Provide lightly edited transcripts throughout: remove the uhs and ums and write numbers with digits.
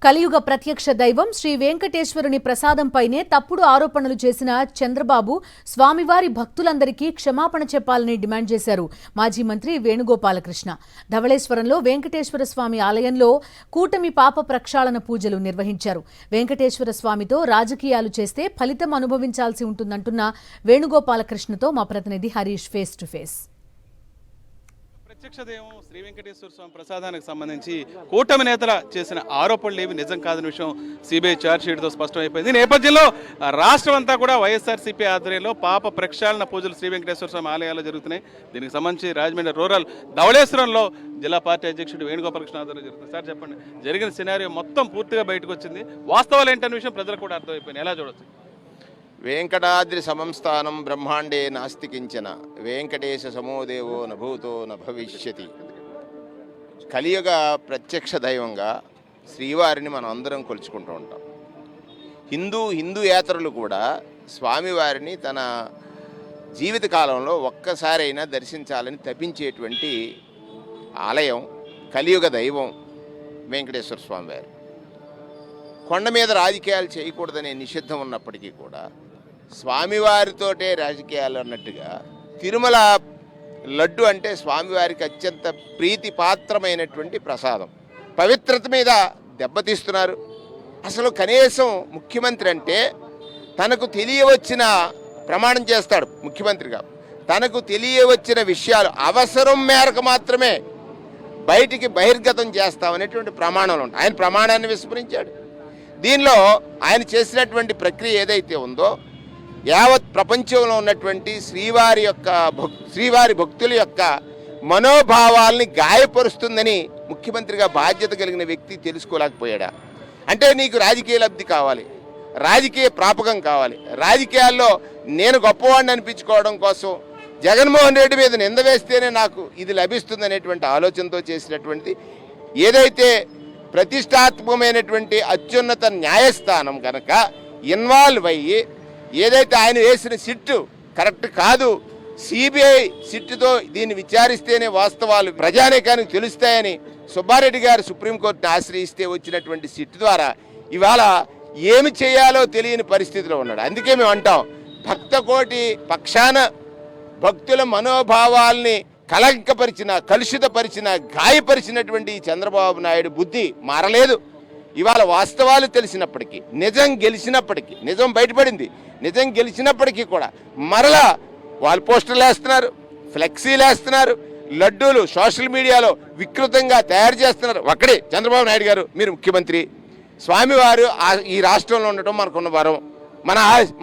కలియుగ ప్రత్యక్ష దైవం శ్రీ వెంకటేశ్వరుని ప్రసాదంపైనే తప్పుడు ఆరోపణలు చేసిన చంద్రబాబు స్వామివారి భక్తులందరికీ క్షమాపణ చెప్పాలని డిమాండ్ చేశారు మాజీ మంత్రి వేణుగోపాలకృష్ణ. ధవళేశ్వరంలో వెంకటేశ్వర స్వామి ఆలయంలో కూటమి పాప ప్రక్షాళన పూజలు నిర్వహించారు. వెంకటేశ్వర స్వామితో రాజకీయాలు చేస్తే ఫలితం అనుభవించాల్సి ఉంటుందంటున్న వేణుగోపాలకృష్ణతో మా ప్రతినిధి హరీష్ ఫేస్ టు ఫేస్. ప్రత్యక్ష దైవం శ్రీ వెంకటేశ్వర స్వామి ప్రసాదానికి సంబంధించి కూటమి నేతల చేసిన ఆరోపణలు ఏవి నిజం కాదని విషయం సిబిఐ ఛార్జ్షీట్తో స్పష్టమైపోయింది. ఈ నేపథ్యంలో రాష్ట్రం అంతా కూడా వైఎస్ఆర్సీపీ ఆధ్వర్యంలో పాప ప్రక్షాళన పూజలు శ్రీ వెంకటేశ్వర స్వామి ఆలయాల్లో జరుగుతున్నాయి. దీనికి సంబంధించి రాజమండ్రి రూరల్ ధవళేశ్వరంలో జిల్లా పార్టీ అధ్యక్షుడు వేణుగోపాలకృష్ణ ఆధ్వర్యంలో జరుగుతుంది. సార్ చెప్పండి, జరిగిన సినారియో మొత్తం పూర్తిగా బయటకు వచ్చింది, వాస్తవాలు ఏంటనే విషయం ప్రజలకు కూడా అర్థమైపోయింది, ఎలా చూడొచ్చు? వెంకటాద్రి సమం బ్రహ్మాండే నాస్తి కించన వెంకటేశ సమోదేవో నభూతో నభవిష్యతి. కలియుగ ప్రత్యక్ష దైవంగా శ్రీవారిని మనం అందరం కొలుచుకుంటూ ఉంటాం. హిందూయేతరులు కూడా స్వామివారిని తన జీవిత కాలంలో ఒక్కసారైనా దర్శించాలని తపించేటువంటి ఆలయం కలియుగ దైవం వెంకటేశ్వర స్వామివారు. కొండ మీద రాజకీయాలు చేయకూడదనే నిషిద్ధం ఉన్నప్పటికీ కూడా స్వామివారితోటే రాజకీయాలు అన్నట్టుగా తిరుమల లడ్డు అంటే స్వామివారికి అత్యంత ప్రీతిపాత్రమైనటువంటి ప్రసాదం, పవిత్రత మీద దెబ్బతీస్తున్నారు. అసలు కనీసం ముఖ్యమంత్రి అంటే తనకు తెలియవచ్చిన ప్రమాణం చేస్తాడు ముఖ్యమంత్రిగా, తనకు తెలియవచ్చిన విషయాలు అవసరం మేరకు మాత్రమే బయటికి బహిర్గతం చేస్తామనేటువంటి ప్రమాణాలు ఉంటాయి. ఆయన ప్రమాణాన్ని విస్మరించాడు. దీనిలో ఆయన చేసినటువంటి ప్రక్రియ ఏదైతే ఉందో యావత్ ప్రపంచంలో ఉన్నటువంటి శ్రీవారి భక్తుల యొక్క మనోభావాల్ని గాయపరుస్తుందని ముఖ్యమంత్రిగా బాధ్యత కలిగిన వ్యక్తి తెలుసుకోలేకపోయాడా? అంటే నీకు రాజకీయ లబ్ధి కావాలి, రాజకీయ ప్రాపకం కావాలి, రాజకీయాల్లో నేను గొప్పవాడిని అనిపించుకోవడం కోసం జగన్మోహన్ రెడ్డి మీద నింద వేస్తేనే నాకు ఇది లభిస్తుందనేటువంటి ఆలోచనతో చేసినటువంటి ఏదైతే ప్రతిష్టాత్మకమైనటువంటి అత్యున్నత న్యాయస్థానం కనుక ఇన్వాల్వ్ అయ్యి ఏదైతే ఆయన వేసిన సిట్టు కరెక్ట్ కాదు, సిబిఐ సిట్టుతో దీన్ని విచారిస్తేనే వాస్తవాలు ప్రజానీకానికి తెలుస్తాయని సుబ్బారెడ్డి గారు సుప్రీంకోర్టును ఆశ్రయిస్తే వచ్చినటువంటి సిట్టు ద్వారా ఇవాళ ఏమి చేయాలో తెలియని పరిస్థితిలో ఉన్నాడు. అందుకే మేము అంటాం, భక్తకోటి పక్షాన భక్తుల మనోభావాల్ని కలుషితపరిచిన గాయపరిచినటువంటి చంద్రబాబు నాయుడు బుద్ధి మారలేదు. ఇవాళ వాస్తవాలు తెలిసినప్పటికీ, నిజం గెలిచినప్పటికీ, నిజం బయటపడింది, నిజం గెలిచినప్పటికీ కూడా మరలా వాళ్ళు పోస్టర్లు వేస్తున్నారు, ఫ్లెక్సీలు వేస్తున్నారు, లడ్డూలు సోషల్ మీడియాలో వికృతంగా తయారు చేస్తున్నారు. ఒక్కడే చంద్రబాబు నాయుడు గారు, మీరు ముఖ్యమంత్రి, స్వామివారు ఈ రాష్ట్రంలో ఉండటం మనకున్న వరం,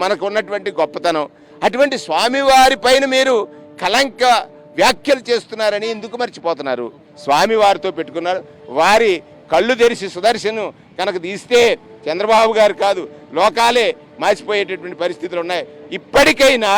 మనకు ఉన్నటువంటి గొప్పతనం. అటువంటి స్వామివారి పైన మీరు కలంక వ్యాఖ్యలు చేస్తున్నారని ఎందుకు మర్చిపోతున్నారు? స్వామివారితో పెట్టుకున్నారు. వారి కళ్ళు తెరిచి సుదర్శను కనుక తీస్తే చంద్రబాబు గారు కాదు లోకాలే మాసిపోయేటటువంటి పరిస్థితులు ఉన్నాయి. ఇప్పటికైనా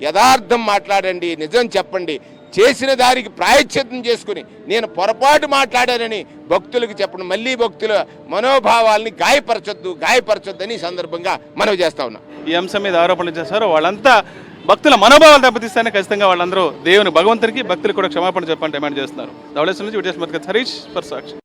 యథార్థం మాట్లాడండి, నిజం చెప్పండి, చేసిన దానికి ప్రాయశ్చిత్తం చేసుకుని నేను పొరపాటు మాట్లాడానని భక్తులకు చెప్పండి. మళ్ళీ భక్తుల మనోభావాల్ని గాయపరచొద్దని సందర్భంగా మనవి చేస్తా ఉన్నాం. ఈ అంశం మీద ఆరోపణలు చేశారు వాళ్ళంతా భక్తుల మనోభావాలు దెబ్బతీస్తానే ఖచ్చితంగా వాళ్ళందరూ దేవుని భగవంతునికి భక్తులకు కూడా క్షమాపణ చెప్పని డిమాండ్ చేస్తున్నారు. ధవళేశ్వరం నుంచి హరీష్ ఫర్ సాక్షి.